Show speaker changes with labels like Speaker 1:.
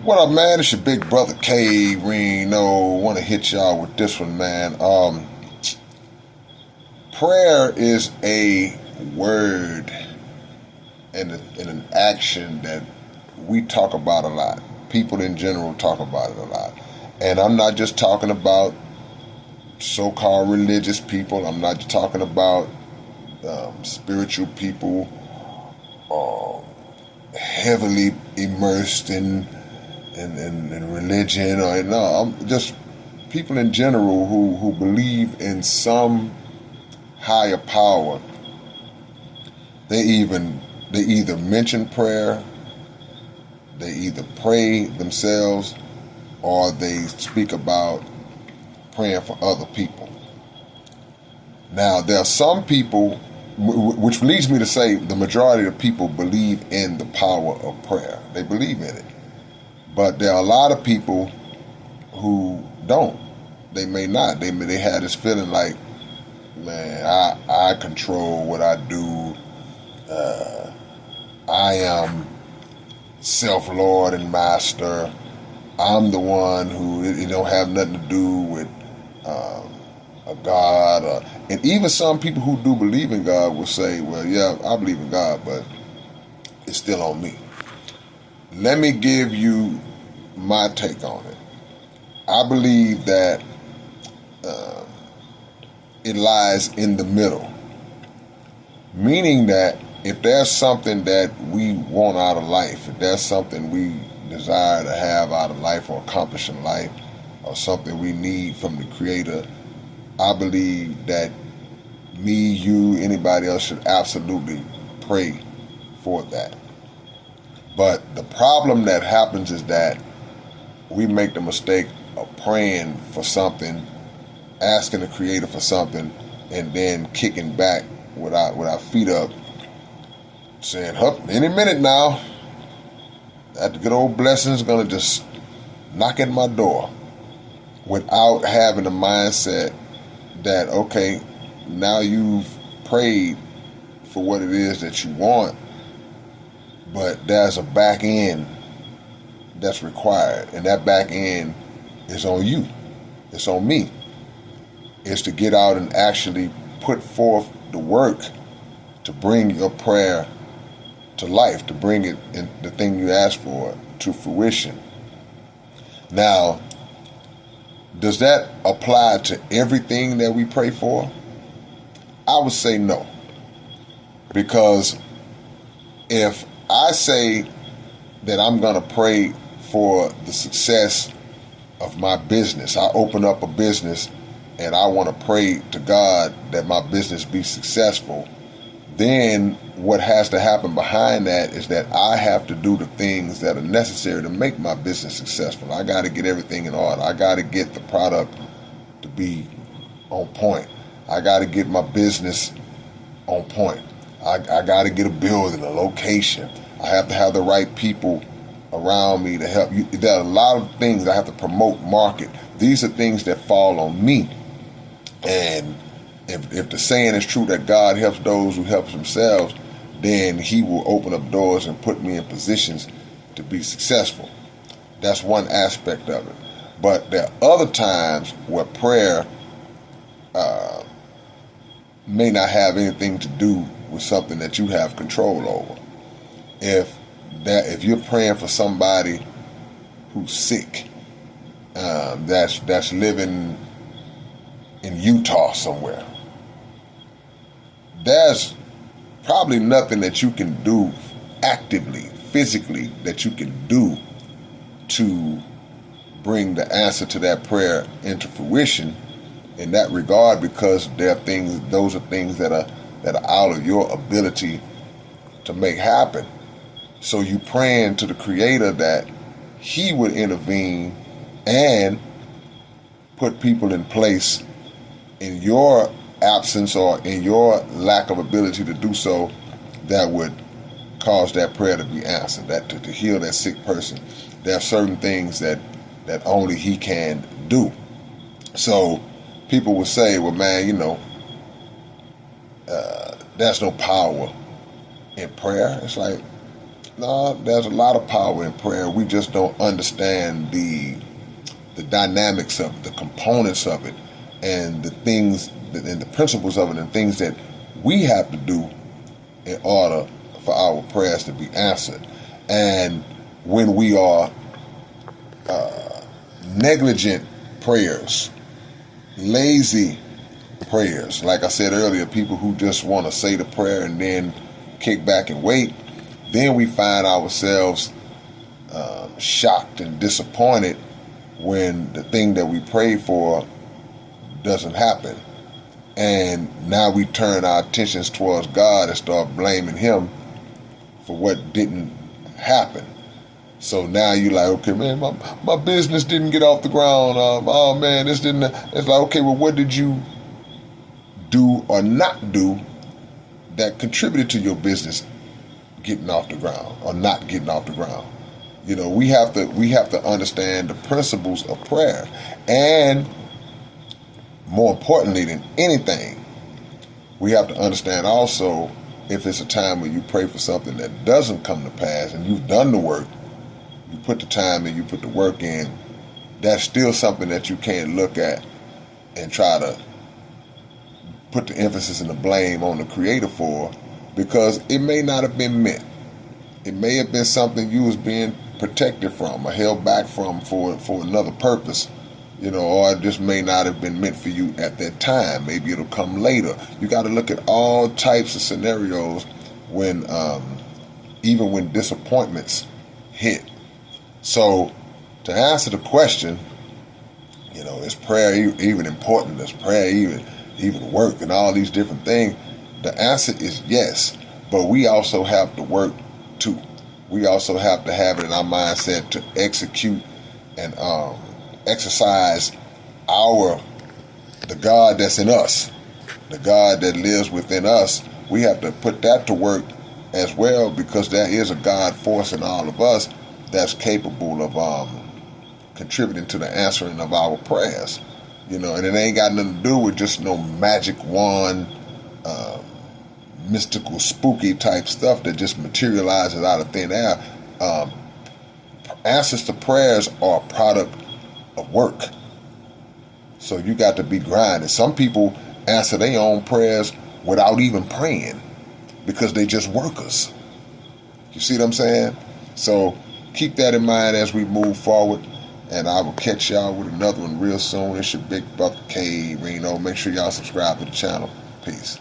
Speaker 1: What up, man? It's your big brother K-Rino. Want to hit y'all with this one, man. Prayer is a word and an action that we talk about a lot. People in general talk about it a lot. And I'm not just talking about so-called religious people. I'm not just talking about spiritual people heavily immersed in religion, or no, I'm just people in general who believe in some higher power. They either mention prayer, they either pray themselves, or they speak about praying for other people. Now, there are some people, which leads me to say the majority of people believe in the power of prayer. They believe in it. But there are a lot of people who don't. They may not. They have this feeling like, man, I control what I do. I am self-lord and master. I'm the one who it don't have nothing to do with a God. And even some people who do believe in God will say, well, yeah, I believe in God, but it's still on me. Let me give you my take on it. I believe that it lies in the middle, meaning that if there's something that we want out of life, if there's something we desire to have out of life or accomplish in life, or something we need from the Creator, I believe that me, you, anybody else should absolutely pray for that. But the problem that happens is that we make the mistake of praying for something, asking the Creator for something, and then kicking back with our feet up, saying, "Hup, any minute now, that good old blessing is gonna just knock at my door," without having the mindset that, okay, now you've prayed for what it is that you want, but there's a back end that's required, and that back end is on you. It's on me. It's to get out and actually put forth the work to bring your prayer to life, to bring it in the thing you asked for to fruition. Now, does that apply to everything that we pray for? I would say no. Because if I say that I'm going to pray for the success of my business, I open up a business and I want to pray to God that my business be successful, then what has to happen behind that is that I have to do the things that are necessary to make my business successful. I got to get everything in order. I got to get the product to be on point. I got to get my business on point. I got to get a building, a location. I have to have the right people around me to help you. There are a lot of things I have to promote, market. These are things that fall on me. And if the saying is true that God helps those who help themselves, then He will open up doors and put me in positions to be successful. That's one aspect of it. But there are other times where prayer may not have anything to do with something that you have control over. If you're praying for somebody who's sick, that's living in Utah somewhere, there's probably nothing that you can do actively, physically, that you can do to bring the answer to that prayer into fruition in that regard, because those are things that are out of your ability to make happen. So you praying to the Creator that He would intervene and put people in place in your absence or in your lack of ability to do so, that would cause that prayer to be answered, that to heal that sick person. There are certain things that only He can do. So people will say, well, man, there's no power in prayer. It's like, No, there's a lot of power in prayer. We just don't understand the dynamics of it, the components of it, and the things and the principles of it, and things that we have to do in order for our prayers to be answered. And when we are negligent prayers, lazy prayers, like I said earlier, people who just want to say the prayer and then kick back and wait, then we find ourselves shocked and disappointed when the thing that we pray for doesn't happen. And now we turn our attentions towards God and start blaming Him for what didn't happen. So now you're like, okay, man, my business didn't get off the ground. Oh, man, this didn't. It's like, okay, well, what did you do or not do that contributed to your business getting off the ground or not getting off the ground? You know, we have to understand the principles of prayer. And more importantly than anything, we have to understand also, if it's a time when you pray for something that doesn't come to pass and you've done the work, you put the time in, you put the work in, that's still something that you can't look at and try to put the emphasis and the blame on the Creator for, because it may not have been meant. It may have been something you was being protected from or held back from for another purpose, you know, or it just may not have been meant for you at that time. Maybe it'll come later. You got to look at all types of scenarios when, even when disappointments hit. So, to answer the question, you know, is prayer even important? Is prayer even work and all these different things? The answer is yes, but we also have to work too. We also have to have it in our mindset to execute and exercise the God that's in us, the God that lives within us. We have to put that to work as well, because there is a God force in all of us that's capable of contributing to the answering of our prayers. You know, and it ain't got nothing to do with just no magic wand, mystical, spooky type stuff that just materializes out of thin air. Answers to prayers are a product of work. So you got to be grinding. Some people answer their own prayers without even praying because they just workers. You see what I'm saying? So keep that in mind as we move forward. And I will catch y'all with another one real soon. It's your big brother K-Rino. Make sure y'all subscribe to the channel. Peace.